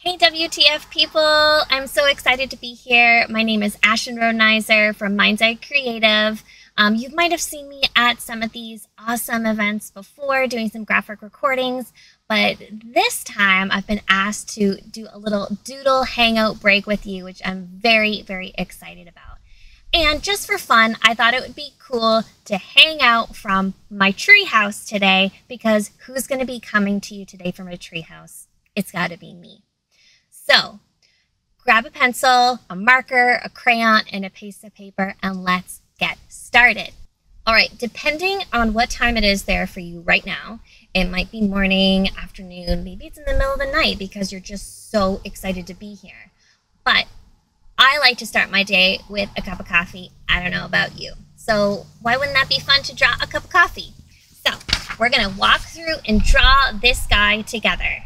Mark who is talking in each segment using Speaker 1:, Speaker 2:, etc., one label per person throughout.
Speaker 1: Hey WTF people! I'm so excited to be here. My name is Ashen Rodenizer from Mind's Eye Creative. You might have seen me at some of these awesome events before doing some graphic recordings, but this time I've been asked to do a little doodle hangout break with you, which I'm very, very excited about. And just for fun, I thought it would be cool to hang out from my tree house today, because who's going to be coming to you today from a tree house? It's got to be me. So grab a pencil, a marker, a crayon, and a piece of paper, and let's get started. All right, depending on what time it is there for you right now, it might be morning, afternoon, maybe it's in the middle of the night because you're just so excited to be here. But I like to start my day with a cup of coffee. I don't know about you. So why wouldn't that be fun to draw a cup of coffee? So we're gonna walk through and draw this guy together.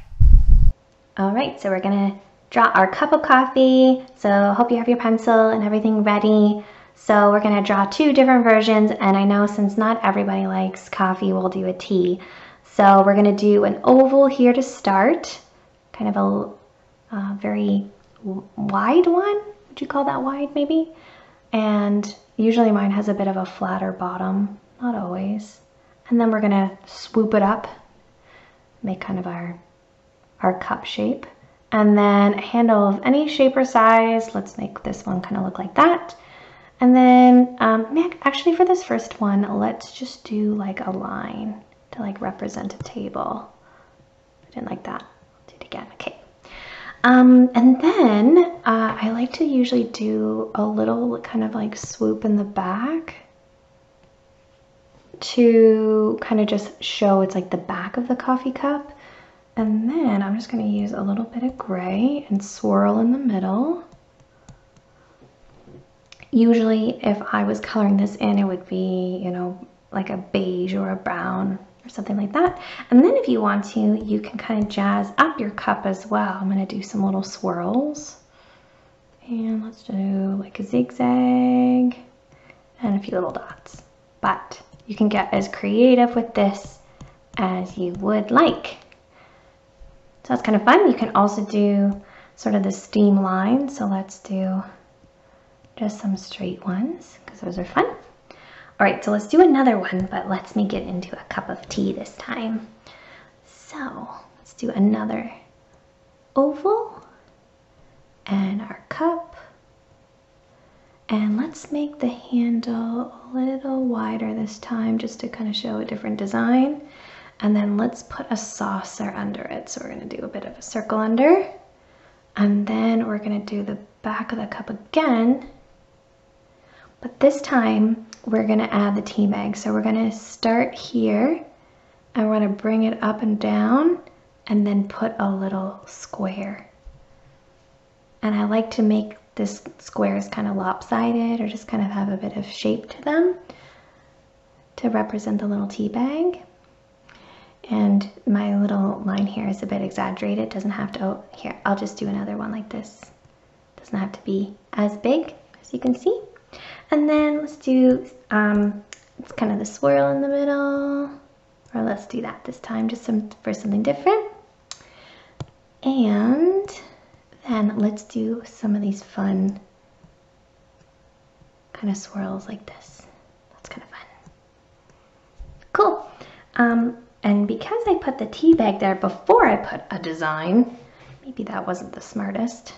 Speaker 2: All right, so we're gonna draw our cup of coffee. So hope you have your pencil and everything ready. So we're gonna draw two different versions, and I know since not everybody likes coffee, we'll do a tea. So we're gonna do an oval here to start, kind of a very wide one. Would you call that wide maybe? And usually mine has a bit of a flatter bottom, not always. And then we're gonna swoop it up, make kind of our cup shape. And then a handle of any shape or size. Let's make this one kind of look like that. And then actually for this first one, let's just do like a line to like represent a table. I didn't like that. I'll do it again. Okay. And then I like to usually do a little kind of like swoop in the back to kind of just show it's like the back of the coffee cup. And then I'm just going to use a little bit of gray and swirl in the middle. Usually if I was coloring this in, it would be, you know, like a beige or a brown or something like that. And then if you want to, you can kind of jazz up your cup as well. I'm going to do some little swirls. And let's do like a zigzag and a few little dots. But you can get as creative with this as you would like. So that's kind of fun. You can also do sort of the steam line. So let's do just some straight ones because those are fun. All right, so let's do another one, but let's make it into a cup of tea this time. So let's do another oval and our cup. And let's make the handle a little wider this time just to kind of show a different design. And then let's put a saucer under it. So we're gonna do a bit of a circle under. And then we're gonna do the back of the cup again. But this time we're gonna add the tea bag. So we're gonna start here and we're gonna bring it up and down and then put a little square. And I like to make this squares kind of lopsided or just kind of have a bit of shape to them to represent the little tea bag. And my little line here is a bit exaggerated. It doesn't have to, oh, here, I'll just do another one like this. It doesn't have to be as big as you can see. And then let's do, it's kind of the swirl in the middle, or let's do that this time, just for something different. And then let's do some of these fun kind of swirls like this. That's kind of fun. Cool. And because I put the tea bag there before I put a design, maybe that wasn't the smartest.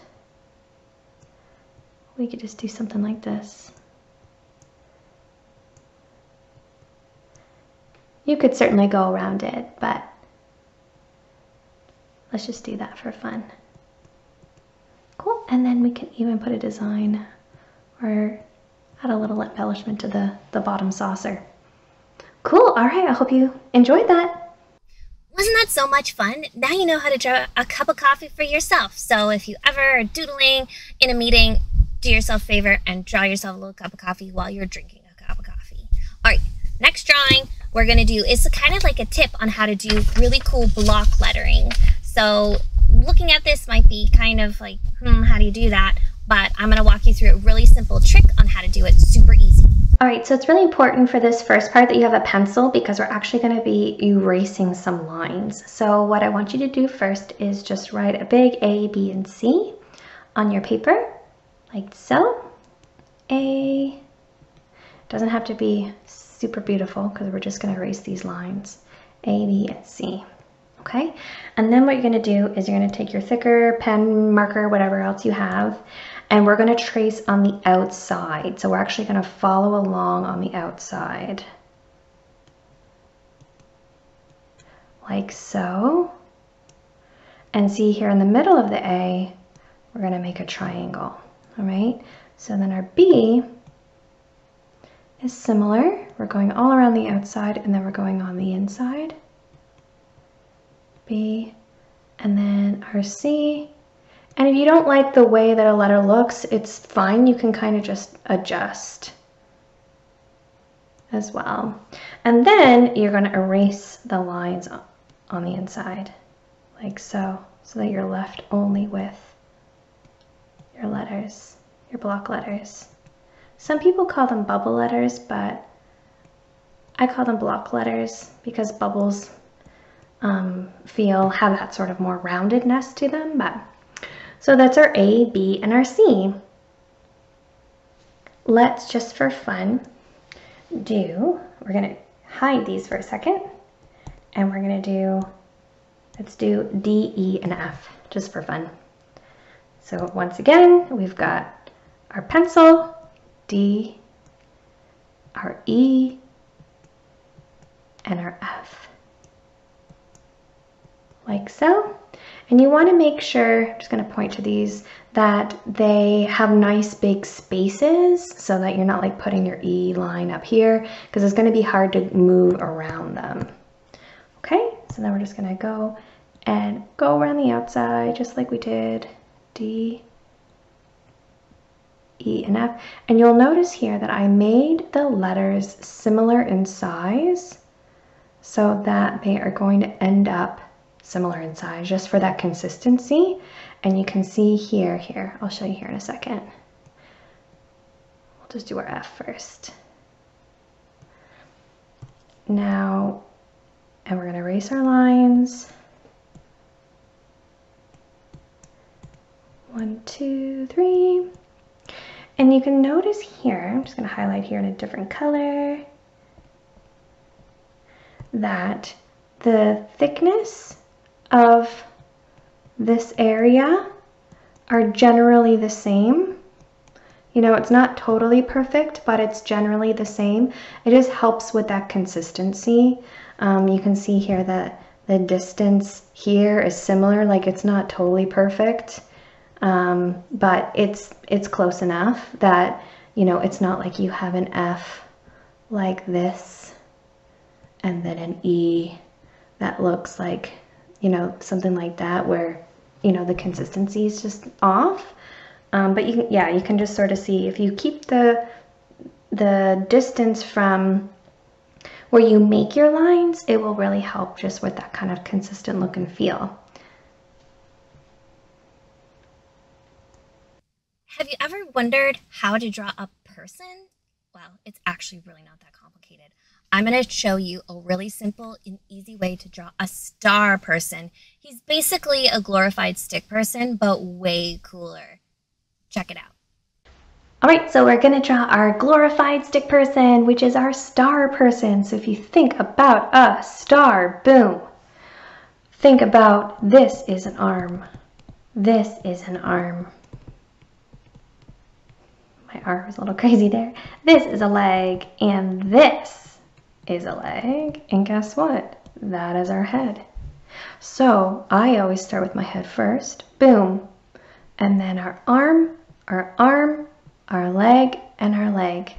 Speaker 2: We could just do something like this. You could certainly go around it, but let's just do that for fun. Cool, and then we can even put a design or add a little embellishment to the bottom saucer. Cool, all right, I hope you enjoyed that.
Speaker 1: Wasn't that so much fun? Now you know how to draw a cup of coffee for yourself. So if you ever are doodling in a meeting, do yourself a favor and draw yourself a little cup of coffee while you're drinking a cup of coffee. All right, next drawing we're gonna do is kind of like a tip on how to do really cool block lettering. So looking at this might be kind of like, how do you do that? But I'm gonna walk you through a really simple trick on how to do it super easy.
Speaker 2: All right, so it's really important for this first part that you have a pencil because we're actually going to be erasing some lines. So what I want you to do first is just write a big A, B, and C on your paper, like so. A. Doesn't have to be super beautiful because we're just going to erase these lines. A, B, and C. Okay? And then what you're going to do is you're going to take your thicker pen, marker, whatever else you have, and we're going to trace on the outside. So we're actually going to follow along on the outside. Like so. And see here in the middle of the A, we're going to make a triangle. All right? So then our B is similar. We're going all around the outside and then we're going on the inside. B, and then our C. And if you don't like the way that a letter looks, it's fine. You can kind of just adjust as well. And then you're going to erase the lines on the inside, like so, so that you're left only with your letters, your block letters. Some people call them bubble letters, but I call them block letters because bubbles have that sort of more roundedness to them. But so that's our A, B, and our C. Let's just for fun we're gonna hide these for a second, and we're gonna let's do D, E, and F just for fun. So once again, we've got our pencil, D, our E, and our F. Like so. And you want to make sure, I'm just going to point to these, that they have nice big spaces so that you're not like putting your E line up here because it's going to be hard to move around them. Okay, so then we're just going to go around the outside just like we did. D, E, and F. And you'll notice here that I made the letters similar in size so that they are going to end up similar in size just for that consistency. And you can see here, I'll show you here in a second. We'll just do our F first. Now, and we're going to erase our lines. 1, 2, 3. And you can notice here, I'm just going to highlight here in a different color, that the thickness of this area are generally the same. You know, it's not totally perfect, but it's generally the same. It just helps with that consistency. You can see here that the distance here is similar, like it's not totally perfect, but it's close enough that, you know, it's not like you have an F like this and then an E that looks like, you know, something like that where, you know, the consistency is just off. But you can just sort of see if you keep the distance from where you make your lines, it will really help just with that kind of consistent look and feel.
Speaker 1: Have you ever wondered how to draw a person? Well, it's actually really not that complicated. I'm going to show you a really simple and easy way to draw a star person. He's basically a glorified stick person, but way cooler. Check it out.
Speaker 2: All right, so we're going to draw our glorified stick person, which is our star person. So if you think about a star, boom. Think about this is an arm. This is an arm. My arm is a little crazy there. This is a leg, and this is a leg, and guess what? That is our head. So I always start with my head first, boom, and then our arm, our leg, and our leg.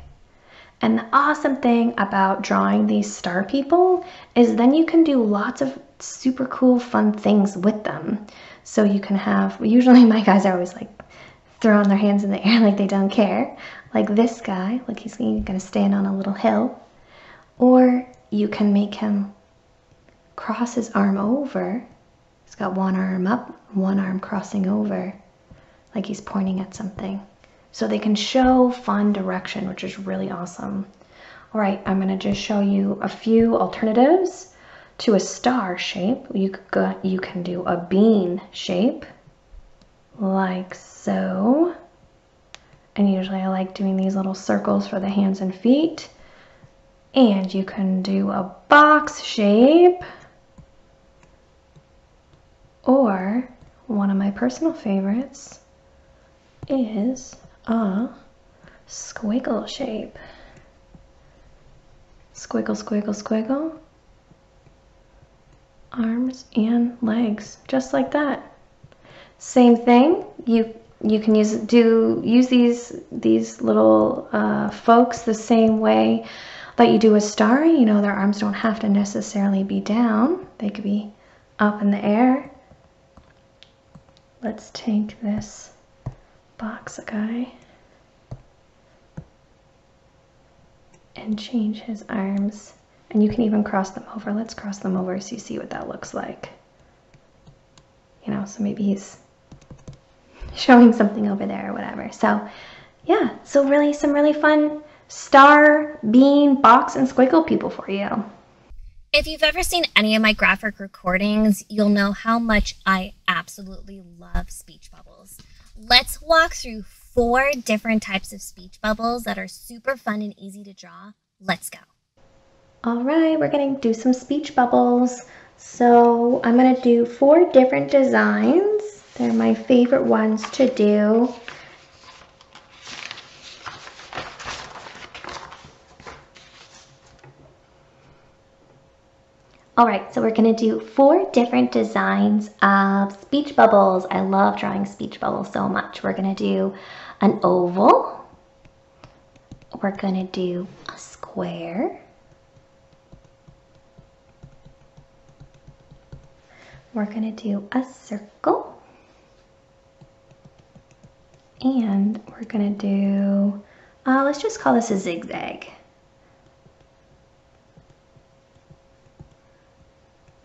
Speaker 2: And the awesome thing about drawing these star people is then you can do lots of super cool fun things with them. So you can have, usually my guys are always like throwing their hands in the air like they don't care. Like this guy, like he's gonna stand on a little hill. Or you can make him cross his arm over. He's got one arm up, one arm crossing over, like he's pointing at something. so they can show fun direction, which is really awesome. All right, I'm gonna just show you a few alternatives to a star shape. You can do a bean shape, like so. And usually I like doing these little circles for the hands and feet. And you can do a box shape, or one of my personal favorites is a squiggle shape. Squiggle, squiggle, squiggle. Arms and legs, just like that. Same thing. You can use these little folks the same way that you do a star. You know, their arms don't have to necessarily be down. They could be up in the air. Let's take this box guy and change his arms. And you can even cross them over. Let's cross them over so you see what that looks like. You know, so maybe he's showing something over there or whatever. So yeah, so really some really fun star, bean, box, and squiggle people for you.
Speaker 1: If you've ever seen any of my graphic recordings, you'll know how much I absolutely love speech bubbles. Let's walk through 4 different types of speech bubbles that are super fun and easy to draw. Let's go.
Speaker 2: All right, we're gonna do some speech bubbles. So I'm gonna do 4 different designs. They're my favorite ones to do. All right, so we're gonna do 4 different designs of speech bubbles. I love drawing speech bubbles so much. We're gonna do an oval. We're gonna do a square. We're gonna do a circle. And we're gonna do, let's just call this a zigzag.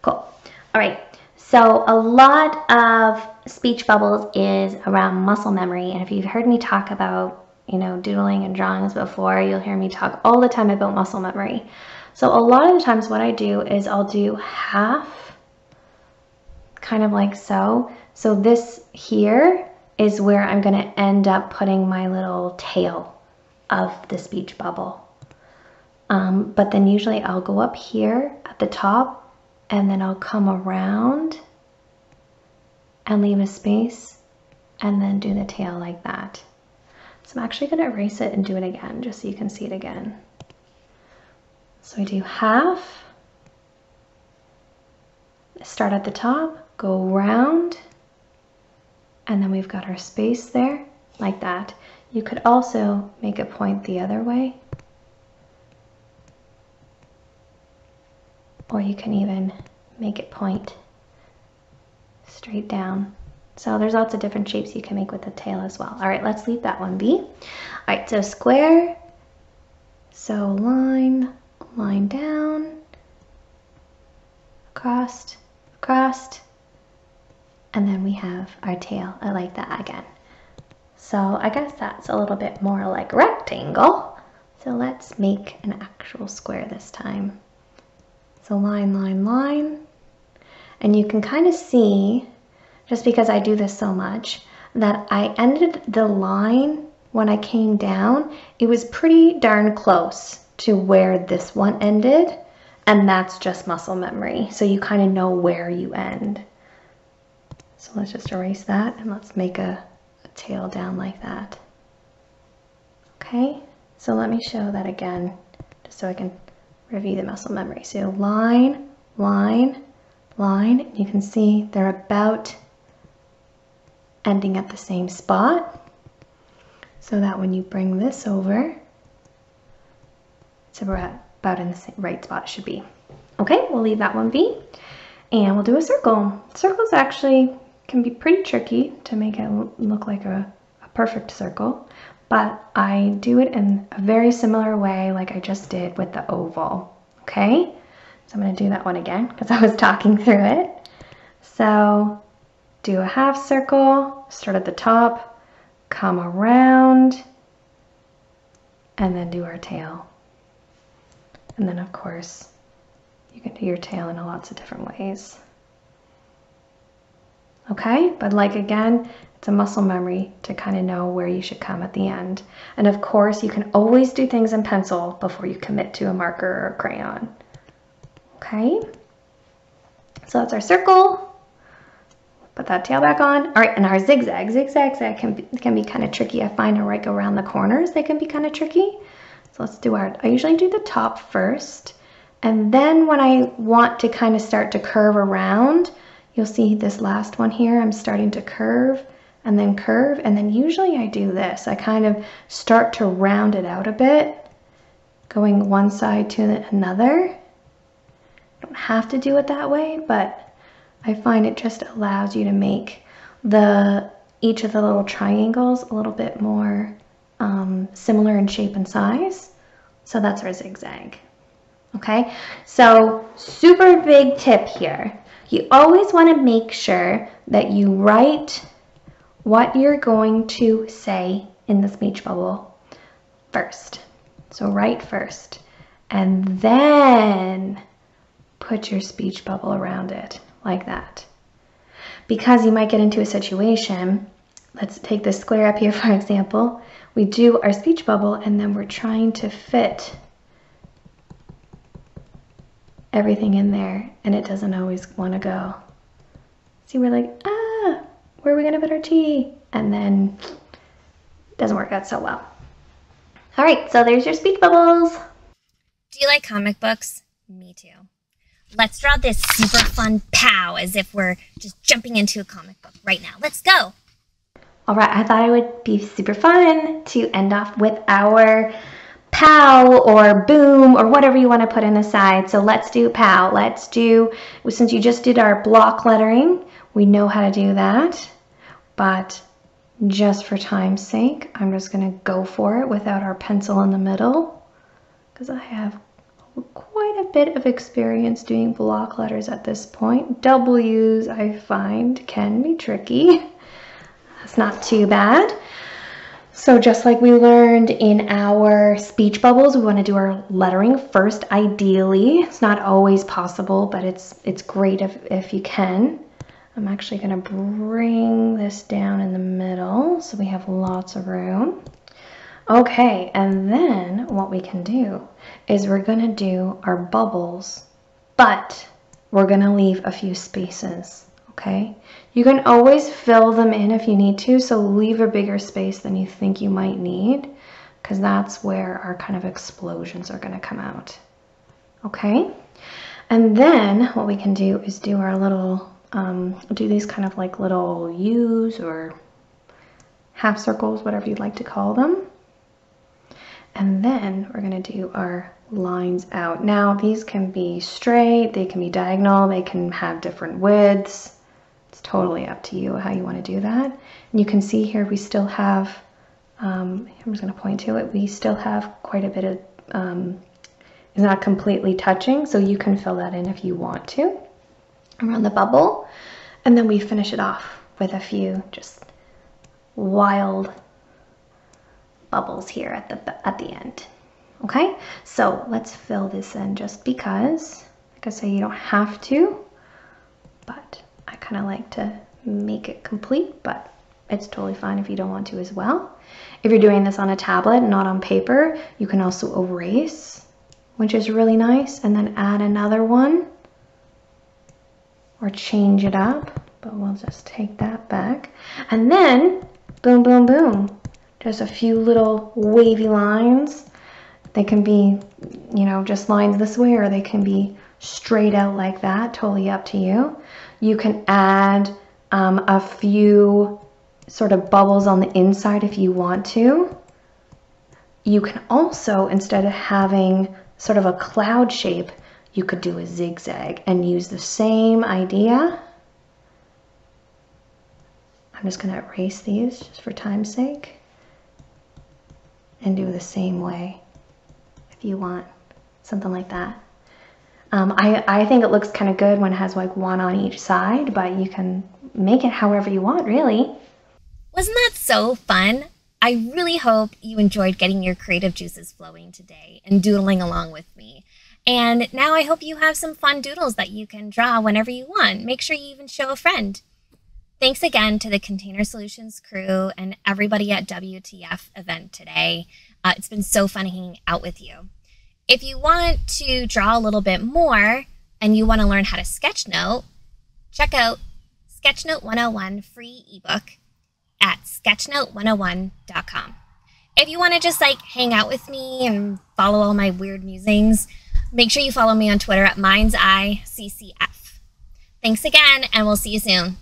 Speaker 2: Cool. All right, so a lot of speech bubbles is around muscle memory. And if you've heard me talk about, you know, doodling and drawings before, you'll hear me talk all the time about muscle memory. So a lot of the times what I do is I'll do half, kind of like so. So this here is where I'm gonna end up putting my little tail of the speech bubble. But then usually I'll go up here at the top and then I'll come around and leave a space and then do the tail like that. So I'm actually gonna erase it and do it again just so you can see it again. So I do half, start at the top, go round, and then we've got our space there, like that. You could also make it point the other way, or you can even make it point straight down. So there's lots of different shapes you can make with the tail as well. All right, let's leave that one be. All right, so square, so line down, across, and then we have our tail. I like that again. So I guess that's a little bit more like rectangle. So let's make an actual square this time. So line. And you can kind of see, just because I do this so much, that I ended the line when I came down. It was pretty darn close to where this one ended. And that's just muscle memory. So you kind of know where you end. So let's just erase that and let's make a tail down like that. Okay, so let me show that again, just so I can review the muscle memory. So line. You can see they're about ending at the same spot, so that when you bring this over, it's about in the same right spot it should be. Okay, we'll leave that one be, and we'll do a circle. Circles actually can be pretty tricky to make it look like a perfect circle, but I do it in a very similar way like I just did with the oval. Okay, so I'm going to do that one again because I was talking through it. So do a half circle, start at the top, come around, and then do our tail. And then of course, you can do your tail in lots of different ways. Okay, but like again, it's a muscle memory to kind of know where you should come at the end. And of course, you can always do things in pencil before you commit to a marker or a crayon. Okay, so that's our circle. Put that tail back on. All right, and our zigzag. Zigzags can be kind of tricky. I find like around the corners, they can be kind of tricky. So let's do I usually do the top first. And then when I want to kind of start to curve around, you'll see this last one here, I'm starting to curve, and then usually I do this. I kind of start to round it out a bit, going one side to another. You don't have to do it that way, but I find it just allows you to make each of the little triangles a little bit more similar in shape and size. So that's our zigzag. Okay, so super big tip here. You always want to make sure that you write what you're going to say in the speech bubble first. So write first, and then put your speech bubble around it like that. Because you might get into a situation, let's take this square up here for example. We do our speech bubble and then we're trying to fit everything in there and it doesn't always want to go. See, we're like, where are we going to put our T? And then it doesn't work out so well. All right, so there's your speech bubbles.
Speaker 1: Do you like comic books? Me too. Let's draw this super fun POW as if we're just jumping into a comic book right now. Let's go.
Speaker 2: All right, I thought it would be super fun to end off with our POW or boom or whatever you want to put in the side. So let's do POW. Let's do, since you just did our block lettering, we know how to do that. But just for time's sake, I'm just going to go for it without our pencil in the middle because I have quite a bit of experience doing block letters at this point. W's I find can be tricky. That's not too bad. So just like we learned in our speech bubbles, we want to do our lettering first ideally. It's not always possible, but it's great if you can. I'm actually going to bring this down in the middle so we have lots of room. Okay, and then what we can do is we're going to do our bubbles, but we're going to leave a few spaces. Okay, you can always fill them in if you need to, so leave a bigger space than you think you might need because that's where our kind of explosions are going to come out. Okay, and then what we can do is do our little, do these kind of like little U's or half circles, whatever you'd like to call them. And then we're going to do our lines out. Now these can be straight, they can be diagonal, they can have different widths. It's totally up to you how you want to do that. And you can see here we still have, I'm just going to point to it, we still have quite a bit of, it's not completely touching, so you can fill that in if you want to around the bubble. And then we finish it off with a few just wild bubbles here at the end. Okay, so let's fill this in just because, like I say, you don't have to, but I kind of like to make it complete, but it's totally fine if you don't want to as well. If you're doing this on a tablet, not on paper, you can also erase, which is really nice, and then add another one or change it up, but we'll just take that back. And then, boom, boom, boom. Just a few little wavy lines. They can be, you know, just lines this way, or they can be straight out like that, totally up to you. You can add a few sort of bubbles on the inside if you want to. You can also, instead of having sort of a cloud shape, you could do a zigzag and use the same idea. I'm just going to erase these just for time's sake and do the same way if you want something like that. I think it looks kind of good when it has like one on each side, but you can make it however you want, really.
Speaker 1: Wasn't that so fun? I really hope you enjoyed getting your creative juices flowing today and doodling along with me. And now I hope you have some fun doodles that you can draw whenever you want. Make sure you even show a friend. Thanks again to the Container Solutions crew and everybody at WTF event today. It's been so fun hanging out with you. If you want to draw a little bit more and you want to learn how to sketchnote, check out Sketchnote 101 free ebook at sketchnote101.com. If you want to just hang out with me and follow all my weird musings, make sure you follow me on Twitter at MindsEyeCCF. Thanks again, and we'll see you soon.